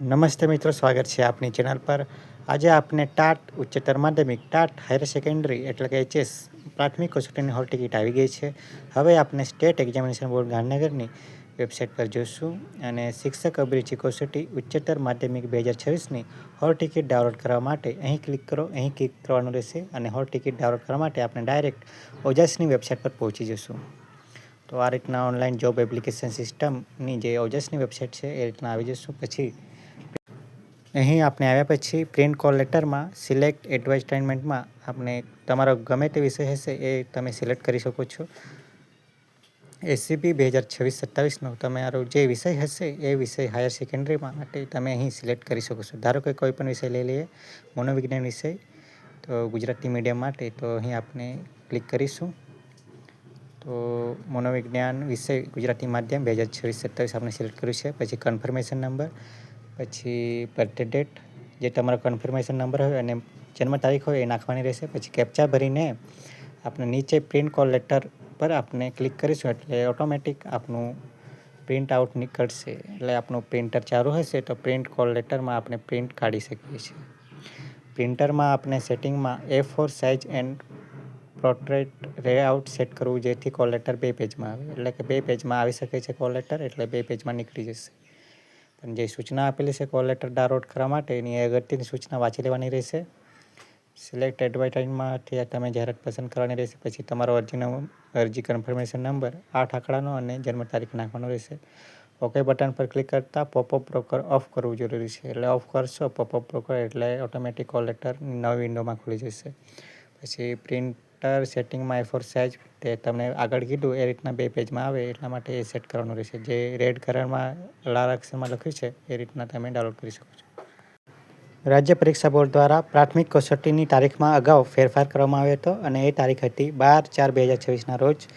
નમસ્તે મિત્રો, સ્વાગત છે આપની ચેનલ પર। આજે આપણે ટાટ ઉચ્ચતર માધ્યમિક ટાટ હાયર સેકન્ડરી એટલે કે એચએસ પ્રાથમિક કસોટીની હોલ ટિકિટ આવી ગઈ છે। હવે આપણે સ્ટેટ એક્ઝામિનેશન બોર્ડ ગાંધીનગરની વેબસાઇટ પર જોઈશું અને શિક્ષક અભિરુચિ કસોટી ઉચ્ચતર માધ્યમિક 2026ની હોલ ટિકિટ ડાઉનલોડ કરવા માટે અહીં ક્લિક કરો। અહીં ક્લિક કરવાનું રહેશે અને હોલ ટિકિટ ડાઉનલોડ કરવા માટે આપણે ડાયરેક્ટ ઓજસની વેબસાઇટ પર પહોંચી જઈશું। તો આ રીતના ઓનલાઈન જોબ એપ્લિકેશન સિસ્ટમની જે ઓજસની વેબસાઇટ છે એ રીતના આવી જશું। પછી અહીં આપણે આવ્યા પછી પ્રિન્ટ કોલ લેટરમાં સિલેક્ટ એડવર્ટાઇઝમેન્ટમાં આપણે તમારો ગમે તે વિષય હશે એ તમે સિલેક્ટ કરી શકો છો। એસસીપી 2026-27નો તમારો જે વિષય હશે એ વિષય હાયર સેકન્ડરીમાં માટે તમે અહીં સિલેક્ટ કરી શકો છો। ધારો કે કોઈ પણ વિષય લઈ લઈએ, મનોવિજ્ઞાન વિષય, તો ગુજરાતી મીડિયમ માટે તો અહીં આપણે ક્લિક કરીશું। તો મનોવિજ્ઞાન વિષય ગુજરાતી માધ્યમ 2026-27 આપણે સિલેક્ટ કર્યું છે। પછી કન્ફર્મેશન નંબર, પછી બર્થ ડેટ, જે તમારો કન્ફર્મેશન નંબર હોય અને જન્મ તારીખ હોય એ નાખવાની રહેશે। પછી કેપ્ચા ભરીને આપણે નીચે પ્રિન્ટ કોલ લેટર પર આપણે ક્લિક કરીશું એટલે ઓટોમેટિક આપણું પ્રિન્ટ આઉટ નીકળશે। એટલે આપણું પ્રિન્ટર ચાલુ હશે તો પ્રિન્ટ કોલ લેટરમાં આપણે પ્રિન્ટ કાઢી શકીએ છીએ। પ્રિન્ટરમાં આપણે સેટિંગમાં A4 size and portrait layout set કરવું, જેથી કોલ લેટર 2 પેજમાં આવે। એટલે કે 2 પેજમાં આવી શકે છે કોલ લેટર, એટલે 2 પેજમાં નીકળી જશે। પણ જે સૂચના આપેલી છે કોલ લેટર ડાઉનલોડ કરવા માટેની એ અગત્યની સૂચના વાંચી લેવાની રહેશે। સિલેક્ટ એડવર્ટાઇઝમાંથી તમે જાહેરાત પસંદ કરવાની રહેશે। પછી તમારો અરજી કન્ફર્મેશન નંબર 8 આંકડાનો અને જન્મ તારીખ નાખવાનો રહેશે। ઓકે બટન પર ક્લિક કરતાં પોપઅપ બ્રોકર ઓફ કરવું જરૂરી છે। એટલે ઓફ કરશો પોપઅપ બ્રોકર એટલે ઓટોમેટિક કોલ લેટર નવી વિન્ડોમાં ખુલી જશે। પછી પ્રિન્ટર સેટિંગમાં A4 સાઇઝ તે તમને આગળ કીધું એ રીતના 2 પેજમાં આવે એટલા માટે એ સેટ કરવાનું રહેશે। જે રેડ કલરમાં લાલ અક્ષરમાં લખ્યું છે એ રીતના તમે ડાઉનલોડ કરી શકો છો। રાજ્ય પરીક્ષા બોર્ડ દ્વારા પ્રાથમિક કસોટીની તારીખમાં અગાઉ ફેરફાર કરવામાં આવ્યો હતો અને એ તારીખ હતી 12/4/2026ના રોજ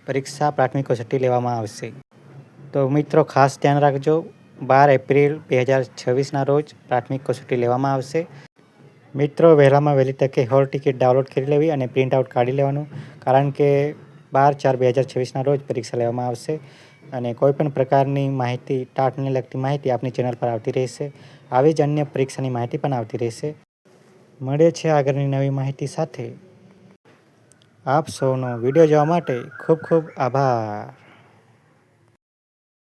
પરીક્ષા પ્રાથમિક કસોટી લેવામાં આવશે। તો મિત્રો ખાસ ધ્યાન રાખજો, 12 એપ્રિલ 2026ના રોજ પ્રાથમિક કસોટી લેવામાં આવશે। મિત્રો વહેલામાં વહેલી તકે હોલ ટિકિટ ડાઉનલોડ કરી લેવી અને પ્રિન્ટ આઉટ કાઢી લેવાનું, કારણ કે 12/4/2026ના રોજ પરીક્ષા લેવામાં આવશે। અને કોઈપણ પ્રકારની માહિતી, ટાટને લગતી માહિતી આપણી ચેનલ પર આવતી રહેશે। આવી જ અન્ય પરીક્ષાની માહિતી પણ આવતી રહેશે। મળીએ છીએ આગળની નવી માહિતી સાથે। આપ સૌનો વિડીયો જોવા માટે ખૂબ ખૂબ આભાર।